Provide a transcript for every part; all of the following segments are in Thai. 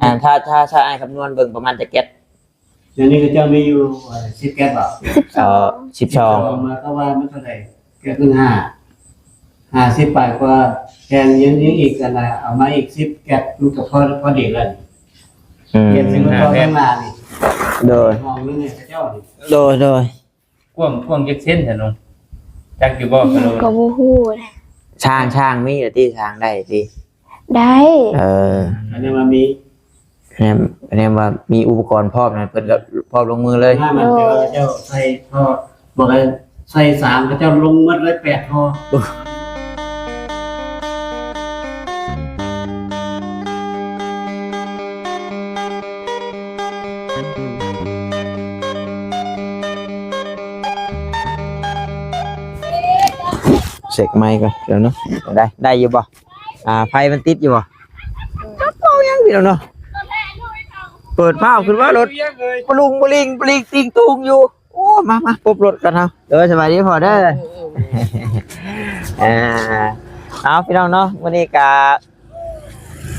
ถ้าไอ้คำนวณเบิ่งประมาณจะเก็ตเดี๋ยวนี้ก็จะมีอยู่10แก๊สบ่12มาก็ว่ามันเท่าไหร่แก๊สนึง50บาทกว่าแทนยังอีกกันละเอามาอีก10แก๊สมันก็พอดีแล้วเฮ็ดเป็นตัวข้างหน้านี่โดยมองนึงเนี่ยเจ้านี่โดยกว้างจักเส้นซั่นน้องจักอยู่บ่กะโลก็บ่ฮู้นะช่างมีที่ช่างได้สิได้อันนี้มามีอันนี้ว่ามีอุปกรณ์พร้อมนะเพิ่นก็พร้อมลงมือเลยถ้ามันเจ้าใส่ท่อบอกให้ใส่3ก็เจ้าลงหมดเลย8ท่อเสกไม้ก่อนเดี๋ยวเนาะได้อยู่บ่ไฟมันติดอยู่บ่ครับเป่ายังพี่น้องเนาะเปิดเผาขึ้นว่ารถปลุงบลิงติงตุงอยู่โอ้มาปุ๊บรถกันเอาเดี๋ยวสบายดีพอได้เอาพี่น้องเนาะวันนี้กับ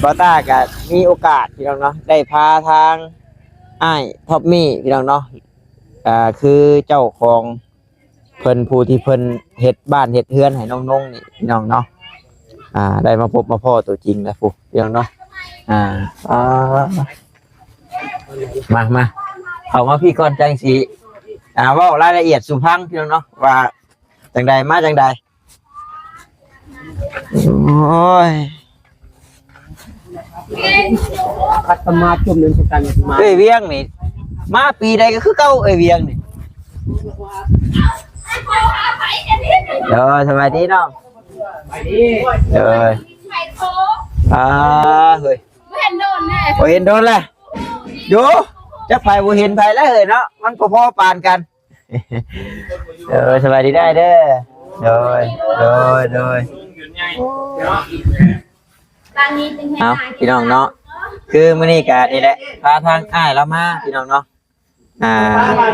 บอต้ากับมีโอกาสพี่น้องเนาะได้พาทางอ้ายท็อปมี่พี่น้องเนาะคือเจ้าของเพิ่นผู้ที่เพิ่นเฮ็ดบ้านเฮ็ดเฮือนให้น้องๆนี่พี่น้องเนาะได้มาพบมาพ่อตัวจริงแล้วผู้พี่น้องเนาะมาเอามาพี่ก่อนจังสิเว้ารายละเอียดสุพังพี่น้องเนาะว่าจังใดมาจังใดโอ้ยพัฒนาจุ่มเดินสกันมาเวียงนี่มาปีใดก็คือเก่าเวียงนี่เด้อสวัสดีน้องเด้อเฮ้ยเห็นโดนเลยอยู่จะไปบ่เห็นไปแล้วเฮ้ยเนาะมันพอปานกันสวัสดีได้เด้อโดยเอาพี่น้องเนาะคือมื้อนี้ก็นี่แหละพาทางอ้ายเรามาพี่น้องเนาะ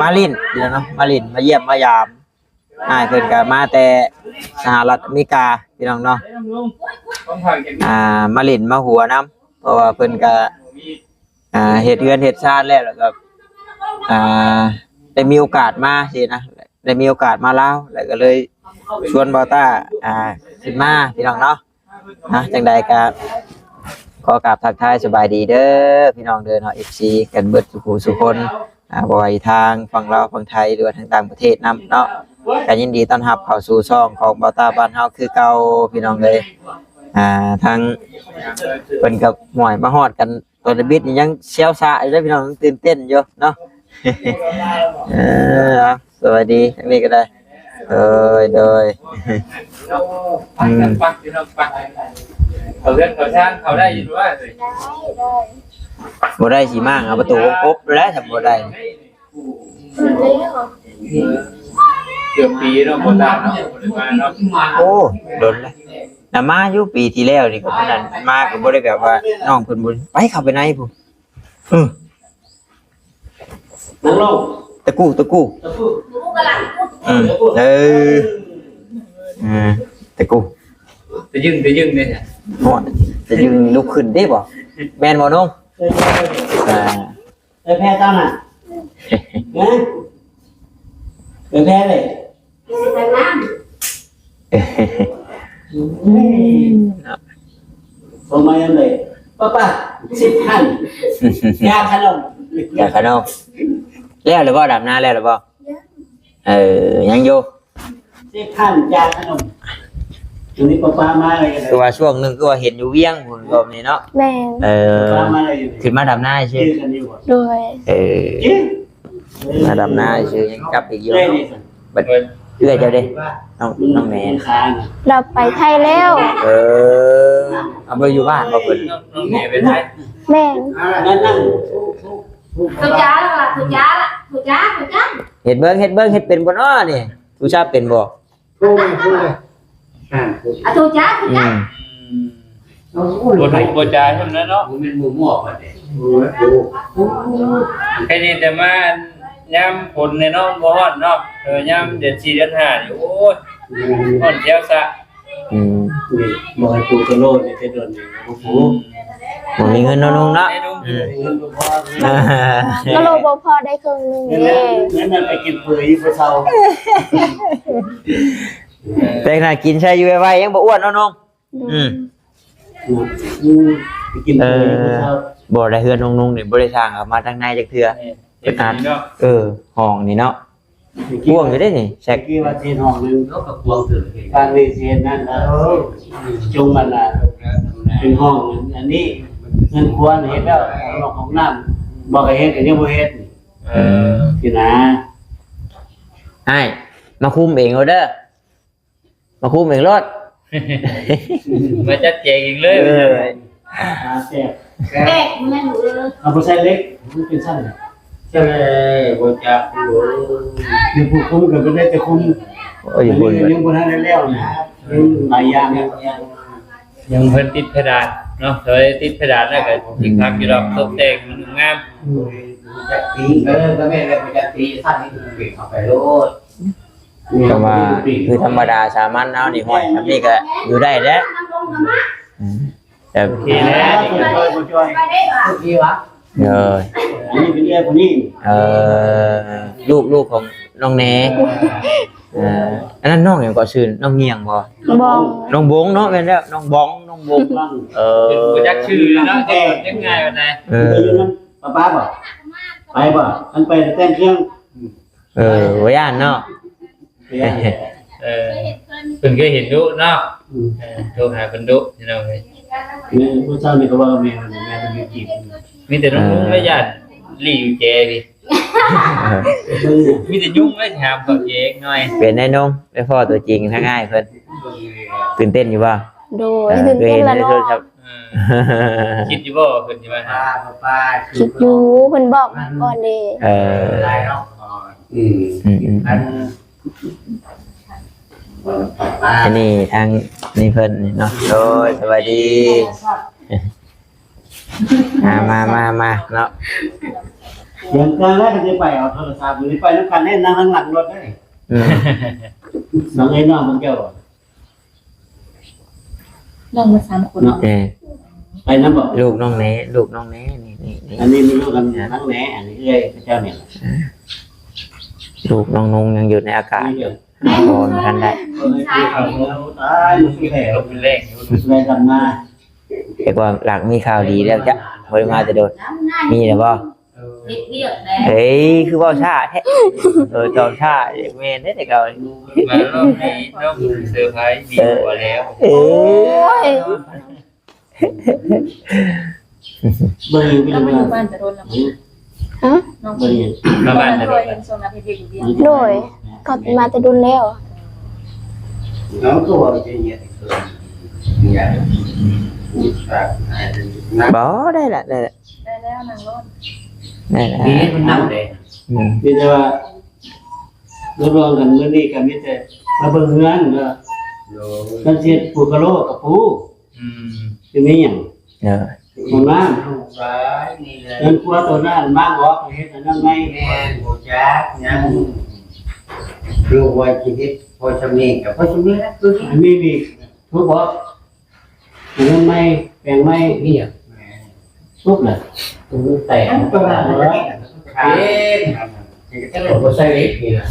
มาลิ้นพี่น้องเนาะมาลิ้นมาเยี่ยมมายามเพิ่นก็มาแต่สหรัฐอเมริกาพี่น้องเนาะมาลิ้นมาหัวน้ำเพราะว่าเพิ่นก็เฮ็ดเรือนเฮ็ดชาติแล้วก็ได้มีโอกาสมาสินะได้มีโอกาสมาลาวแล้วก็เลยชวนบอต้าขึ้นมาพี่น้องเนาะจังใดก็ขอกราบทักทายสบายดีเด้อพี่น้องเด้อเนาะ FC กันเบิดทุกคนบ่ว่าทางฝั่งลาวฝั่งไทยหรือว่าทางต่างประเทศนำเนาะก็ยินดีต้อนรับเข้าสู่ช่องของบอต้าบ้านเฮาคือเก่าพี่น้องเลยทางเพิ่นกับหมวยมาฮอดกันตอนบิดยังเชี่ยวชาอยู่เด้อพี่น้องตื่นเต้นอยู่เนาะสวัสดีทั้งนี้ก็ได้โดยปักพี่น้องปักเขาเล่นเขาช่างเขาได้ยินว่าสิบ่ได้สิมากเอาประตูวงกบแล้วถ้าบ่ได้เกือบปีเนาะบ่ได้เนาะบ่ได้มาเนาะโอ้โดนแล้วน่ะมาอยู่ปีที่แล้วนี่ก็เพิ่นนั่นมาก็บ่ได้แบบว่าน้องเพิ่นบ่ไปเข้าไปในพุ่นนั่งลงตะกู้กะหลังตะกู้จะยึงเนี่ยจะยึงลุกขึ้นได้บ่แม่นบ่น้องแพ้ตั้งน่ะแพ้เลยผมมายังเลยป้า10,000ยาขนมแล้วหรือบ่ดับหน้าแล้วหรือบ่ยังอยู่10,000ยาขนมอันนี้ป้ามาอะไรกันคือว่าช่วงนึงคือว่าเห็นอยู่เวียงพุ่นรอบนี้เนาะแม่ขึ้นมาดับหน้าซื่อด้วยมาดับหน้าซื่อยังกลับอีกอยู่บัดเอื้อเจ้าเด้น้องแม่เราไปไทยแล้วเอาไปอยู่บ้านบ่เพิ่นน้องแม่ไปไทยแม่นั่งถูกจ้าเฮ็ดเบิ่งเฮ็ดเป็นบ่เนาะนี่ผู้ชายเป็นบ่ถูกจ้าบ่จ่ายเท่านั้นเนาะเป็นหมู่หมอกเด้ไอ้นี่แต่มายามฝนเนาะบ่ฮ้อนเนาะยามเดือน4เดือน5นี่โอ้ยฮ้อนแจ๋วซะบ่ให้ปูกระโลดนี่เป็นโดนนี่โอ้โห บ่มีเงินเนาะลุงเนาะ ไอ้ลุง เงินบ่พอ ก็โลบ่พอได้ครึ่งหนึง เงิน เด้ นั้นไปกินเปื่อยผู้เฒ่า แต่ขนาดกินใช้อยู่ไว้ยังบ่อ้วนเนาะน้องอืม ไปกินเปื่อยผู้เฒ่า บ่ได้เฮือนน้องๆนี่บ่ได้สร้างเอามาทางในจักเทื่อ เอ็ดอันเนาะ ห้องนี่เนาะกว้างอยู่เด้นี่แซก กี่ว่าเทียนห้องนึงก็กวางถึงการนี้เทียนนั่นแล้วจงมันน่ะเป็นห้องอันนี้เงินควรเฮ็ดแล้วของน้ำบอกให้เฮ็ดก็ยังบ่เฮ็ด เออ สินะ อ้ายมาคุมเองเอาเด้อมาคุมเองรถ มาจัดแจงอีกเลย แซ่บ แม่แม่หนูเลย เอาไปใส่เล็กมันเป็นสั้น ใช่บ่จัก คือผู้คุมก็บ่ได้แต่คุม โอ้ยบ่น ยังบ่ทันได้แล้วนะหลายอย่าง ยังเพิ่นติดเพดานเนาะเคยติดเพดานแล้วก็สิคักอยู่ดอกตกแต่งมันงาม จักตีก็แม่เลยจักตีสั้นนี่คือเปลี่ยนเข้าไปโลด ก็ว่าคือธรรมดาสามัญเอานี่ห้อยทำนี่ก็อยู่ได้แล้วแต่ ทีแล้ว ช่วย ไปได้ป่ะ กี่วะ เออ อันนี้เป็นเรื่องคนนี้ ลูกของน้องแหนอันนั้นน้องหยังก็ชื่อน้องเงียงบ่ บ่ น้องบงเนาะแม่นแล้วน้องบองน้องบง บ้าง บ่จักชื่อเนาะจังง่ายว่าไหน ไปอยู่นั้นป้าบ่ไปบ่อันไปแต่งเครื่อง ว่าย่านเนาะ ไปยัง เออเพิ่นเคยเห็นดุเนาะโทรหาเพิ่นดุพี่น้องเอ้ย เนี่ยผู้เฒ่านี่ก็ว่าแม่เป็นอยู่จีบ มีแต่น้องๆและญาติหลีอยู่แจดิมีแต่ยุ่งไว้ถามกับเองหน่อย เป็นได้น้องได้พ่อตัวจริงถ้าง่ายเพิ่นตื่นเต้นอยู่บ่ โดยตื่นเต้นละ ใน เนา โทรศัพ ะ ท์ คิดอยู่บ่เพิ่นสิมาหา ป้า คิดอยู่เพิ่นบอกมาก่อนเด้ หลายเนาะอันนี้ทางนี่เพิ่นเนาะโอ้ยสวัสดีมาเนาะ เดี๋ยวตอนแรกจะไปเอาโทรศัพท์หรือไปน้ำกันแน่นั่งข้างหลังรถได้น้องไอ้น้องมันเจ้า ลงมา3คน ไปน้ำบอก ลูกน้องแหนนี่ อันนี้มีลูกกันทั้งแหน่อันนี้เลยเจ้าเนี่ย ลูกน้องนงยังอยู่ในอากาศอยู่พอมาทันได้ ตายมันคือแผล ลมเป็นแรงอยู่ แรงกันมา แต่ว่าหลักมีข่าวดีแล้วจ้ะพอมาจะโดนมีหรือเปล่า เด็กเรียกแล้ เฮ้ยคือว่าชาแท้ตอนชาเมนได้แต่เก่า มารอบนี้น้องเซอร์ไพรส์ดีกว่าแล้ว เอ้ย เบอร์อยู่เป็นเบอร์ บ้านจะโดนแล้ว ฮะ น้อง เบอร์อยู่ มาบ้านจะ โด โด ย น ส่งนักเรียนอยู่เดียว โดยก็มาแต่ดุนแล้ว น้องตัวจะเยอะ บ่ได้ละ ได้แล้วนางรถ ได้ละ นี่มันนั่งเลยมีแต่ว่ารับรองกันเมื่อนี้กันมีแต่มาเบิ่งเงินเนาะกันเสียปูกะโลกับปู คือมีอย่าง ของน้ำเงินกลัวตัวนั้นมากออกเฮ็ดอันนั้นไม่ บ่จักยังรู้ว่าชีวิตพอชำนี้กับพอชำนี้นะคือ อันนี้นี่ทุกบอกอันนั้นไม่แปลงไม่ นี่อ่ะ ทุกเลย ตัวแต่ตัวนั้นเป็นจะได้บ่ใส่เล็กนี่นะ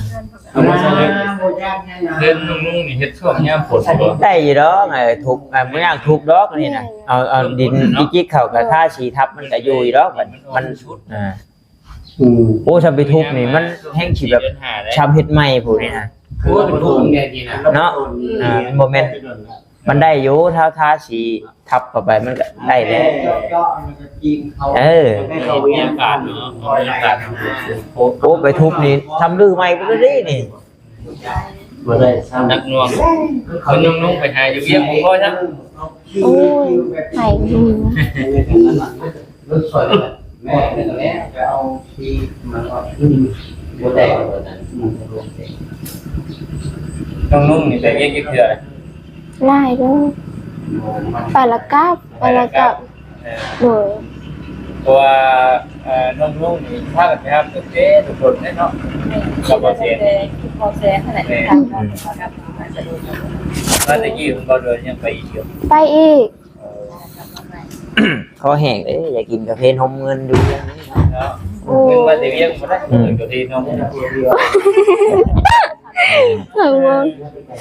เอามาใส่เลย บ่จักยังนะ เดินนุ่งๆนี่เฮ็ดช่วงยามฝนบ่ ได้อยู่ดอกทุบไม่อยากทุบดอกนี่นะเอาดินจิ๊กๆเข้ากับท่าสีทับมันก็อยู่ดอกมันโอ้ทำไปทุบนี่มันแห้งฉีแบบชำเฮ็ดใหม่ผู้นี่นะ พูดเป็นทุ่งเนี่ยดีนะ เนาะโมเมนต์มันได้อยู่ถ้าท่าสีทับเข้าไปมันก็ได้แล้ว เจาะมันจะกินเขา มีอากาศเนาะมีอากาศ โอ้ไปทุบนี่ทำลือใหม่ไปเลยนี่ บ่ได้ซ้ำ นักหน่วงคนนุ่งๆไปหาอยู่เวียงบ่พอจัง โอ้ยไข่ดีนะ รถสวยแม่นี่แหละจะเอาที่มันก็บ่ได้ตัวนั้นรวมเอง นุ่งๆนี่ไปเวียงกี่เทื่อ ไล่เด้อไปละกับไปละกับโดย เพราะว่านุ่งๆนี่ถ้ากันครับก็เจ๊ทุกคนเนาะกับบ่เสีย พอแซ่ขนาดนี้ทำกับมาจะโดน ว่าตะกี้ผมบ่โดนยังไปอีกอยู่ ไปอีก คอแห้งเลยอยากกินกาแฟนมเงินดูอย่างนี้ เนาะเงินมาแต่เวียงบ่ได้ก็ทีน้อง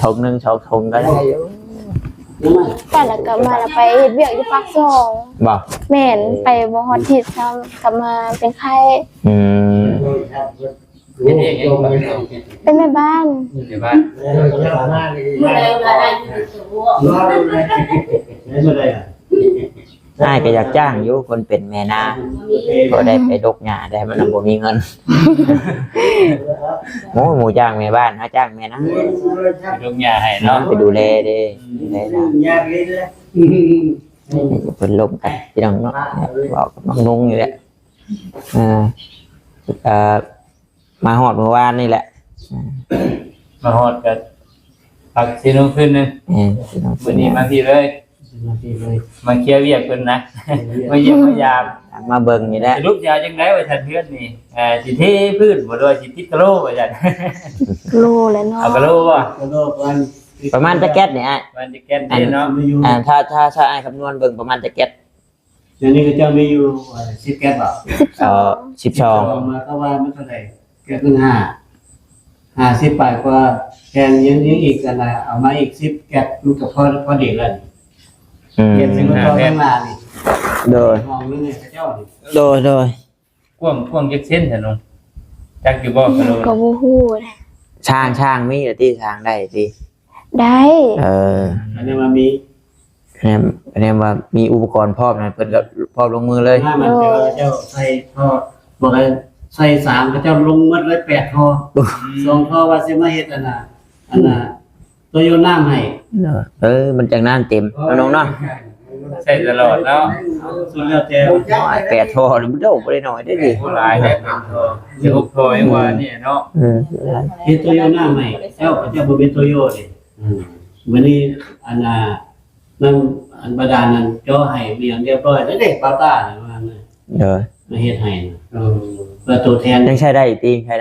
ทงหนึ่งสองทงก็ได้อยู่ ไปแล้วก็มาแล้วไปเฮ็ดเวียกอยู่ปากซอง บอก แม่นไปบ่ฮอดทิศซ้ำกลับมาเป็นไข้ อืม เป็นเองยังบ่ได้ เป็นแม่บ้าน เดี๋ยวบ้าน เมื่อไรเวลาได้อยู่ตัว ไม่ได้อ่ะ ง่ายก็อยากจ้างอยู่คนเป็นแม่นาก็ได้ไปดกหญ้าได้มันบ่มีเงินโอ้หมูจ้างแม่บ้านหาจ้างแม่นา ลูกหญ้าให้เนาะ ไปดูแลเด้ดูแลนะ ยากเลย เป็นลมกันพี่น้องเนาะบอกกับน้องนุ่งอยู่แหละมาหอดเมื่อวานนี่แหละ มาฮอดกันปักสิลงขึ้นนึง พี่น้อง วันนี้มาที่เลย มาเคลียร์เวียกเพิ่นนะมาเยี่ยมมายาม มาเบิ่งนี่แหละ สรุปยาจังได๋ว่าท่านเพื่อนนี่สิเทพื้นบ่ด้วยสิติดกะโหลว่าจัง รู้แล้วเนาะ เอากะโหลบ่ กระโดดวัน ประมาณจะแก๊สเนี่ย มันจะแก้นเด้เนาะ ไม่อยู่ ถ้าไอ้คำนวณเบิ่งประมาณจะแก๊ส เดี๋ยวนี้ก็จะมีอยู่10แก๊สบ่ 12 มาก็ว่ามันเท่าไหร่แก๊สนึง50บาทกว่าแทนยังอีกกันนะเอามาอีก10แก๊สมันก็พอดีแล้ว เก็บสิ่งของข้างหน้านี่ โดย มองนึงเนี่ยเจ้านี่ โดย กว้างจักเส้นซั่นน้องจักอยู่บ่กะโหล ก็บ่ฮู้นะ ช่างมีที่ช่างได้สิ ได้ อันนี้มันมี อันนี้ว่ามีอุปกรณ์พร้อมนะเพิ่นก็พร้อมลงมือเลย ถ้ามันเจ้าใส่ท่อบอกให้ใส่3ก็เจ้าลงหมดเลย8ท่อ2ท่อว่าสิมาเฮ็ดอันน่ะตัวโยนน้ำให้ มันจังนั้นเต็มน้องเนาะ ใช้ตลอดเนาะ ส่วนแล้วแต่ 8ท่อนี่มันโดบ่ได้น้อยได้ดิ ผู้หลายได้เป็นโทสิ6โทยังว่านี่เนาะ เฮ็ดตัวโยนน้ำให้เจ้าก็เจ้าบ่เป็นตัวโยดิมื้อนี้อันน่ะนั่นอันบาดาลนั้นเจ้าให้เรียงเรียบร้อยแล้วเด็กปาต้าน่ะว่านั่น เด้อ มาเฮ็ดให้นะเพื่อตัวแทน ยังใช้ได้ตีนะ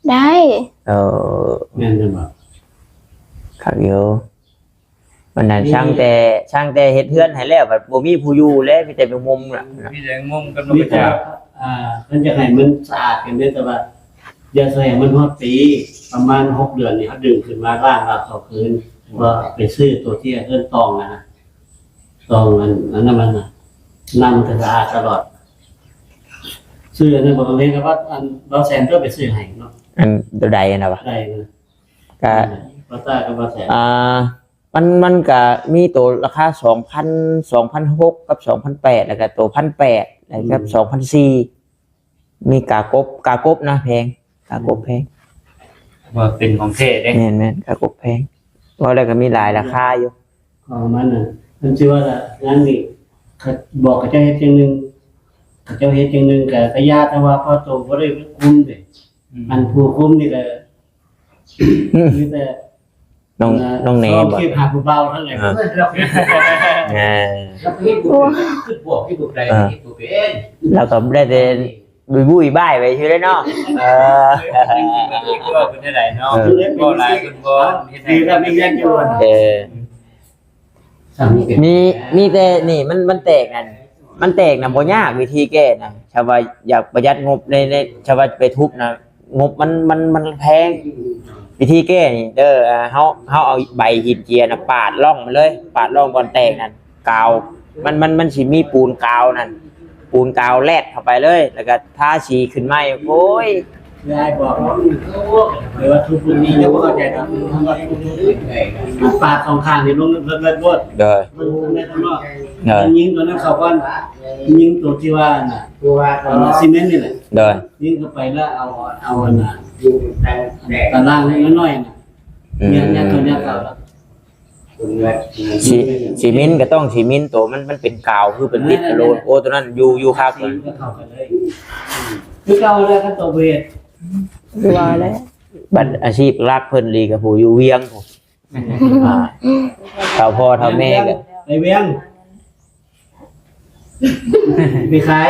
ได้ แม่นจังบ่ ครับอยู่วันนั้นช่างแต่เฮ็ดเฮือนให้แล้วแบบบ่มีผู้อยู่แล้วมีแต่เป็นมุมน่ะ มีแต่งมกันบ่ มี กระ แต่ จา เพิ่นจะให้มันสะอาดกันเด้อแต่ว่าอย่าใส่ให้มันฮอดปีประมาณ6เดือนนี่เฮาดึงขึ้นมาล้างแล้วเข้าคืนว่าไปซื้อตัวที่เอิ้นตองนะตองอันนั้นมันน่ะน้ำมันจะสะอาดตลอดซื้ออันนั้นบ่ต้องเรียนก็ว่าอันเราแซนก็ไปซื้อให้เนาะ อันตัวใดนะวะ ได้นะ ก็ ปาต้าก็บ่แซน มันก็มีตัวราคา 2,000 2,600 กับ 2,800 แล้วก็ตัว 1,800 แล้วก็2,400 มีกากบนะแพงกากบแพง ว่าเป็นของเทศเด้ แม่นกากบแพงเพราะแล้วก็มีหลายราคาอยู่ ของมันน่ะมันชื่อว่างั้นนี่เขาบอกกับเจ้าเฮ็ดจังนึงกับเจ้าเฮ็ดจังนึงก็ญาติแต่ว่าพอโตบ่ได้คุมเด้อันผู้คุมนี่ก็มีแต่ น้องเน บ่ บ่ คิดหาผู้เบาเท่าไหร่ เราคือบวกที่บุกใดที่บุกเป็น แล้วก็ได้แต่บุยบ้ายไปชื่อได้เนาะ ก็เป็นได้เนาะก็หลายคนบ่เฮ็ดให้ ดีแล้วมีเงินอยู่ มีแต่นี่มันแตกนั่นมันแตกน่ะบ่ยากวิธีแก้น่ะชาวว่าอยากประหยัดงบในชาวว่าไปทุบน่ะงบมันแพงวิธีแก้นี่เด้อเฮาเอาใบหินเจียน่ะปาดร่องมันเลยปาดร่องบอนแตกนั่นกาวมันสิมีปูนกาวนั่นปูนกาวแลดเข้าไปเลย แล้วก็ทาสีขึ้นมาโอ้ย ยายบอกว่าหรือว่าทุบพื้นนี้จะบ่เข้าใจดอกมันปาดสองข้างนี่ลงเลิศๆบด เด้อ มันในข้างนอกมันยิงตัวนั้นเข้าก่อนยิงตัวที่ว่าน่ะ ตัวว่า ซีเมนต์นี่แหละ เด้อ ยิงเข้าไปแล้วเอาอันน่ะ อยู่แต่แดก ตารางน้อยๆน่ะเนี่ยตัวเนี้ยเก่าแล้ว คุณเงิน ซีเมนต์ก็ต้องซีเมนต์ตัวมันเป็นกาวคือเป็นติดกระโลนโอ้ตัวนั้นอยู่ครับ สีก็เข้ากันเลยคือเก่าแล้วกันตัวเวท ว่าแล้วบัดอาชีพรักเพิ่นลีกับผู้อยู่เวียงผู้เท่าพ่อเท่าแม่ก็ ไปเวียงไปขาย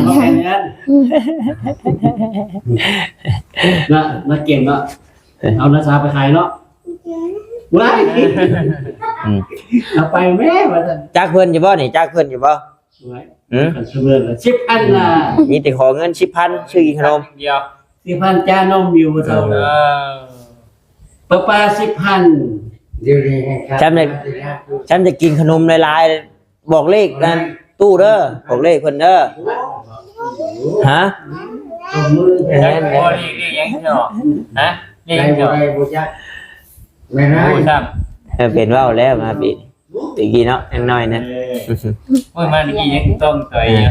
มาแข่งกันน่ะมาเก่งเนาะเอานักศึกษาไปขายเนาะ ว้ายเอาไปแม่ว่าซั่น จักเพิ่นอยู่บ่นี่จักเพิ่นอยู่บ่ ไว้ หืม กันเสมอละ10,000ล่ะ มีแต่ขอเงิน10,000ซื้อกินขนม เดียว 10,000จ้านมอยู่เท่า เออ ป้า10,000 เดี๋ยวนี้ ฉันจะกินขนมหลายๆบอกเลขกันตู้เด้อบอกเลขเพิ่นเด้อฮะ มือ จักบ่เรียกยังเนาะฮะเรียก ได้ ยัง บ่ เนาะ ได้บ่จักไม่ได้ โอ้ซ้ำ เป็นว่าวแล้วมาปีตะกี้เนาะยังน้อยนะ โอ้ยมาเมื่อกี้ยังต้องต่อยอยู่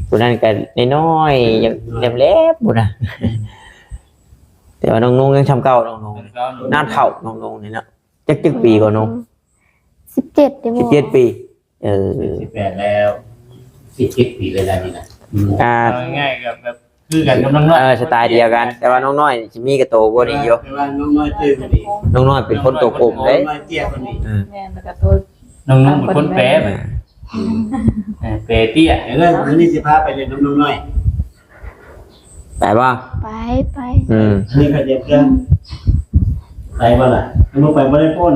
ผู้นั้นก็น้อยๆยังเล็บๆพุ่นน่ะแต่ว่าน้องนุ่งยังทำเก่าน้องนุ่งน่าเฒ่าน้องนุ่งนี่เนาะจักปีกว่าน้อง 17ได้บ่ 17ปี18แล้ว17ปีเลยนะนี่นะ อ่า เอาง่ายๆกับแบบคือกันกับน้องๆ สไตล์เดียวกัน แต่ว่าน้องน้อยสิมีกระโตกว่านี้อยู่ แต่ว่าน้องน้อยตื้อคนนี้ น้องน้อยเป็นคนโตกลม น้ เด้ องน้อยเตี้ยคนนี้ แม่แล้วก็ตัว น้องๆเป็นคนแปรแบบแปรเตี้ย เดี๋ยววันนี้สิพาไปเรียนน้องน้อย ไปบ่ ไป นี่ก็เด็กกันไปบ่ล่ะมึงไปบ่ได้ป้น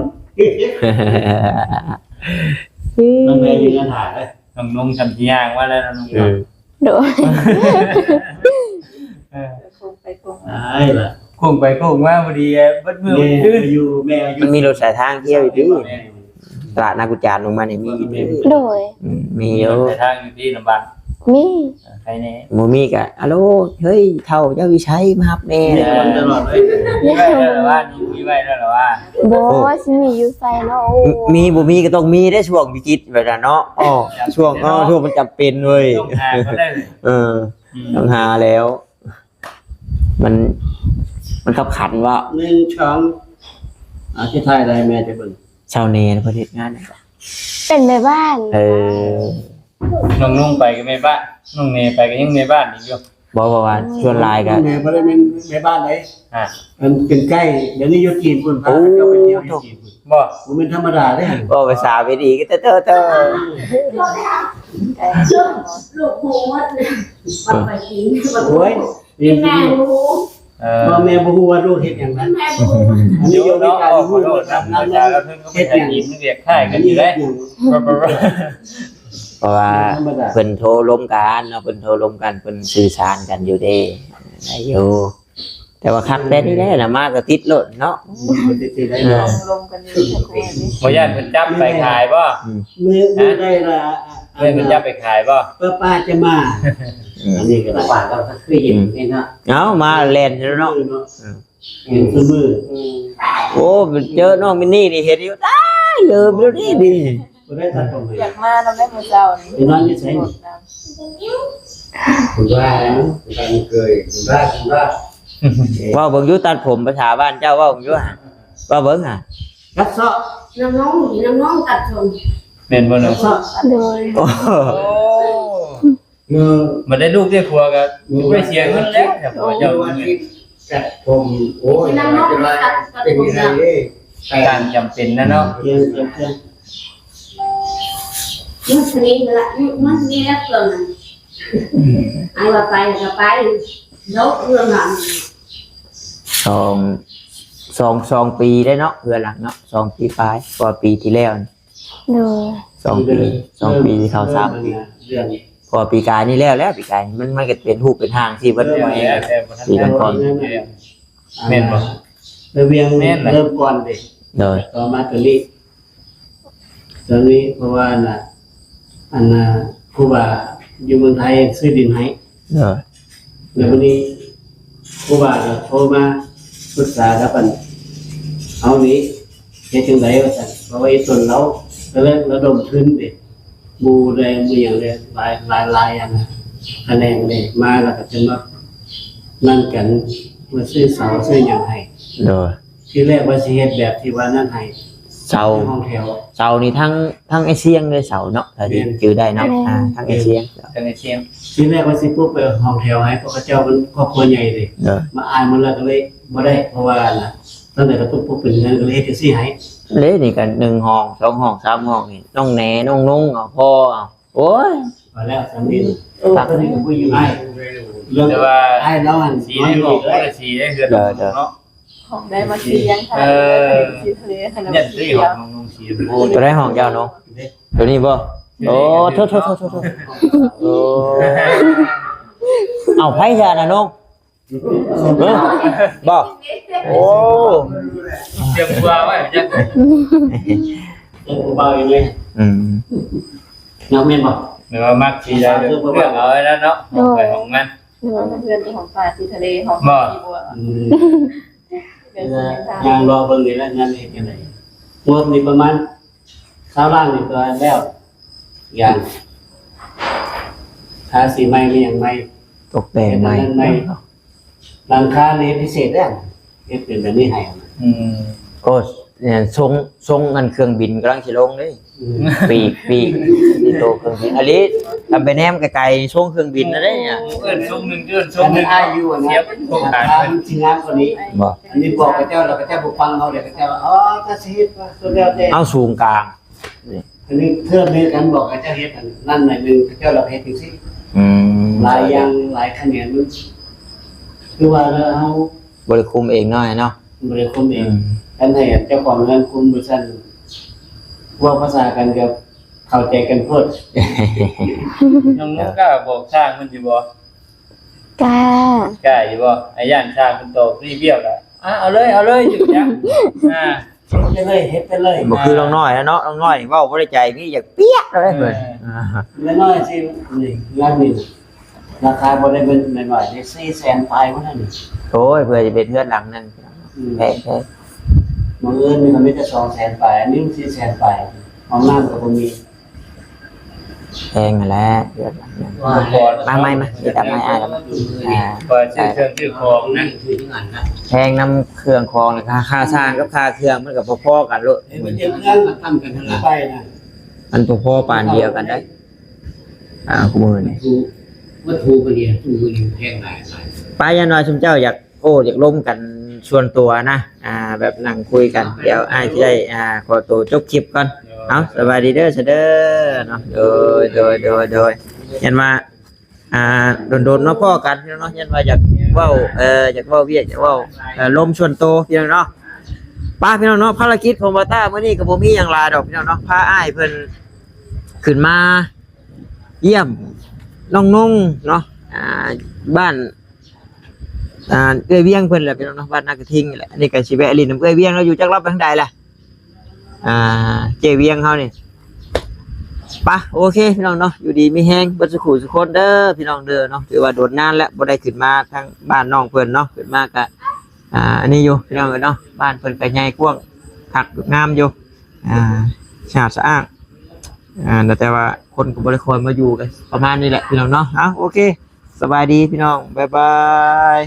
น้องแม่ยืนยันหาเลย น้องๆทำที่ย่างว่าแล้วน้อง โดย คงไปคง ตายล่ะ ๆคงไปคงมาพอดีบัดมือ แม่ ตื้น อยู่แม่อยู่ มันมีรถสายทางเที่ยวอยู่ที่ตลาดนากุจานลงมาเนี่ยมีอยู่ที่ โดย มีอยู่ แต่ทางอยู่ที่ลำบาก มี ใครแน่ หมูมีกะอะโลเฮ้ยเท่าเจ้าวิชัยมาครับแน่ เด็กคนตลอดเลย มีไว้แล้วหรอว่ามีไว้แล้วหรอว่า บ่สิมีอยู่ไสเนาะโอ้ มีบ่มีก็ต้องมีได้ช่วงวิกฤตแบบนั้นเนาะอ๋อช่วงมันจำเป็นเว้ย ต้องหาเขาได้เลย ต้องหาแล้ว มันขับขันว่า 1 2ที่ไทยได้แม่จะเบิ่ง ชาวเนรประเทศงานเนี่ย เป็นแม่บ้าน น้องๆไปก็ไม่บ้านน้องเนไปก็ยังในบ้านอีกอยู่ บอกว่าชวนไลน์กัน แม่บ่ได้เป็นแม่บ้านไหน อ่ะ มันเป็นใกล้เดี๋ยวนี้อยู่จีนพุ่นพาเจ้าไปเที่ยวอยู่จีนพุ่น บ่ บ่เป็นธรรมดาเด้ บอกภาษาไปดีก็เตอ ลูกหูหมดเลยมันไปกิน โอ้ยเรียน แม่ ที่ หู พ่อแม่บ่ฮู้ว่าลูกเฮ็ดหยังนั้น แม่หู อัน เดี๋ นี้ ยว โยม น้อง การ ออกข ฮู้ อโทษ ว่า นะอาจารย์แล้วเพิ่นก็ไปหากินเรียกค่ายกันอยู่เลย เพราะว่าเพิ่นโทรล้มกันเนาะเพิ่นโทรล้มกันเพิ่นสื่อสารกันอยู่เด้ได้อยู่แต่ว่าคักได้นี่แหละนะมากก็ติดรถเนาะ ลงกันอยู่ทุกคนนี่ บ่ย่านเพิ่นจับไปขายบ่ มื้อได้ละ เพิ่นจับไปขายบ่ ป้าจะมาอันนี้ก็ ฝากเราเคยเห็นนี่เนาะ เอามาแล่นแล้วเนาะ เห็นซุมื้อ โอ้เจอน้องมินนี่นี่เห็นอยู่ได้ลืมแล้วนี่ดิ บ่ได้ตัดตรงไหน อยากมาเราได้มื้อเช้านี่ ไปนอนอยู่ไส คุณว่าการเคยคุณว่า ว่าเบิ่งอยู่ตัดผมภาษาบ้านเจ้าว่าเบิ่งอยู่ฮะว่าเบิ่งอ่ะ กัดเซาะ น้องตัดชน แม่นบ่ กั เนาะ ดเซาะ โดย โอ้ โอ้ มือ บ่ได้ลูกได้ผัวก็ไปเสียเงินแล้วแต่ผัวเจ้า วันที่จัดผมโอ้ยเป็นไรเป็นไรเลย การจำเป็นนะเนาะ เพียงเพียง มันนี่ละมันนี่แล้วเกินไอ้ว่าไปก็ไปลบเรื่องนั้น สองปีได้เนาะเพื่อนหลังเนาะ2 ปีปลายกว่าปีที่แล้วนี่ โดย 2 ปีที่เขา3 ปี เรื่อง พอปีกายนี่แล้วปีกายมันก็เป็นรูปเป็นทางที่เพิ่น แต่ ไว้ บ่ทันได้แม่นบ่ เวียงเริ่มก่อนเด้ โดย ต่อมาตัวนี้เพราะว่าน่ะอันน่ะครูบาอยู่เมืองไทยซื้อดินให้ โดย แล้ววันนี้ครูบาก็โทรมาปรึกษากับอันเอานี้เฮ็ดจังไดว่าซั่นเพราะว่าไอ้ต้นเราก็เลยระดมทุนเด้บูแรงมีอย่างเลยหลายอันคะแนนเลยมาแล้วก็จะมานั่งกันมาซื้อเสาซื้อหยังให้ โดย ที่แรกว่าสิเฮ็ดแบบที่ว่านั่นให้ เสา ห้องแถว เสานี่ทั้งไอเซียงเลยเสาเนาะถ้าที่จือได้เนาะทั้งไอเซียง จังได๋เชียง ที่แรกว่าสิปุ๊บไปห้องแถวให้เพราะเขาเจ้ามันครอบครัวใหญ่เลย โดย มาอ่านมันแล้วก็เลยบ่ได้เพราะว่าน่ะตั้งแต่กระตุกปุ๊บเป็นเงินก็เลยเฮ็ดจังซี่ให้ เลยนี่กัน1 ห้อง 2 ห้อง 3 ห้องนี่น้องแหน่น้องนุ่งเอาพ่อเอาโอ้ย พอแล้วสามีตักนี่ก็คุยอยู่ให้เรื่อง แต่ว่า ให้เราอัน สีได้บอกว่าสีได้คือเนาะ ของได้มาเลี้ยงค่ะสีทะเลขนม เนี่ย เขี ที่ ยว ของน้องชีโอ้ ตัวได้ห้องยาวเนาะตัวนี้บ่โอ้โทษโอ้เอาไผซะน่ะน้องบ่โอ้ เตรียมตัวไว้จะ เป็นเบาอย่างนี้ อืม น้องเมนบอก หรือว่ามักชีได้เรื่องเอาไว้แล้วเนาะไปของมัน เพื่อนของฝ่ายสีทะเลของสีบัวเป็นสีทาง ยางรอเบิ่งนี่แล้วงานเฮ็ดจังได๋งบนี่ประมาณ20ล้านนี่ก็แล้วอย่างทาสีใหม่มีหยังใหม่ ตกแต่งใหม่ หลังคานี่พิเศษแล้วเฮ็ดเป็นแบบนี้ให้ โอ้เนี่ยทรงอันเครื่องบินกำลังสิลงเด้ปีกที่โตเครื่องบินอันนี้ทำไปแนมไกลๆทรงเครื่องบินนะเด้เนี่ย เอิ้นช่วงนึงเอิ้นช่ว อั ง น นึ นี้ ง อายุนะ เสียบโครงการ มันสิงามกว่านี้ บ่ อันนี้บอกกับเจ้าแล้วก็เจ้าบ่ฟังเขาเดี๋ยวก็เจ้าว่าอ๋อถ้าสิเฮ็ดว่าสุดแล้วแต่ เอาสูงกลาง อันนี้เพิ่มนี้กันบอกกับเจ้าเฮ็ดอันนั่นหน่อยนึงเจ้าเราเฮ็ดจังซี่ อืม หลายอย่างหลายคะแนนมันคือว่าเราเฮา บริคุมเองหน่อยเนาะ บ่ได้คุมเองอันให้เจ้าของเงินคุมบ่ซั่นว่าภาษากันกับเข้าใจกันโพด น้องนุ๊กก็บอกช่างมันอยู่บ่ กล้าก ล้าอยู่บ่ไอ้ย่านช่างมันโตรีเบี้ยวก็เอาเลยอยู่ยังเฮ็ดไปเลยเฮ็ดไปเลย บ่คือน้องน้อยนะเนาะน้องน้อยเว้าบ่ได้ใจนี่อยากเปียกเลยเพิ่น แล้วน้อยสินี่งานนี่ราคาบ่ได้เป็นน้อยๆได้400,000ปลายพุ่นนั่นนี่ โอ้ยเพื่อจะเป็นเพื่อนหลังนั่นแพง มื้ออื่นนี่ก็มีแต่200,000ปลายอันนี้400,000ปลายห้องน้ำก็บ่มี แพงนั่นแหละเพื่อนหลังนั่นมาสิตามมาแล้วอ่า พอชื่อเครื่องชื่อของนะ คือที่งานนะ แพงน้ำเครื่องคองค่าสร้างกับค่าเครื่องมันก็พอๆกันโลด เฮ็ดเงิน ทำกันทั้งหลาย ไปนะ มันพอๆปานเดียวกันได้กูมื้อนี่ วัตถุกันเนี่ยตู้นี่แพงหลาย ป้ายันน้อยชุมเจ้าอยากร่วมกันส่วนตัวนะแบบนั่งคุยกันเดี๋ยวอ้ายสิได้ขอตัวจบคลิปก่อนเอาสบายดีเด้อเด้อเนาะโดยยันว่าโดนๆเนาะพ่อกันพี่น้องเนาะยันว่าอยากเว้าอยากเว้าเวียกอยากเว้าลมส่วนตัวพี่น้องเนาะป้าพี่น้องเนาะภารกิจของบ่ต้ามื้อนี้ก็บ่มีหยังหลายดอกพี่น้องเนาะพาอ้ายเพิ่นขึ้นมาเยี่ยมน้องนุ่งเนาะบ้านเอ้ยเวียงเพิ่นแหละพี่น้องเนาะบ้านนากระทิงนี่แหละอันนี้ก็สิแวะลินน้ำเอ้ยเวียงเราอยู่จักรับไปทางใดล่ะเจเวียงเฮานี่ปะโอเคพี่น้องเนาะอยู่ดีมีแฮงเบิดสุขุสุคนเด้อพี่น้องเด้อเนาะถือว่าโดดนานแล้วบ่ได้ขึ้นมาทางบ้านน้องเพิ่นเนาะขึ้นมาก็อันนี้อยู่พี่น้องเนาะบ้านเพิ่นก็ใหญ่กว้างคักงามอยู่สะอาดสะอ้างแต่ว่าคนก็บ่ได้คอยมาอยู่กันประมาณนี้แหละพี่น้องเนาะโอเคสบายดีพี่น้องบ๊ายบาย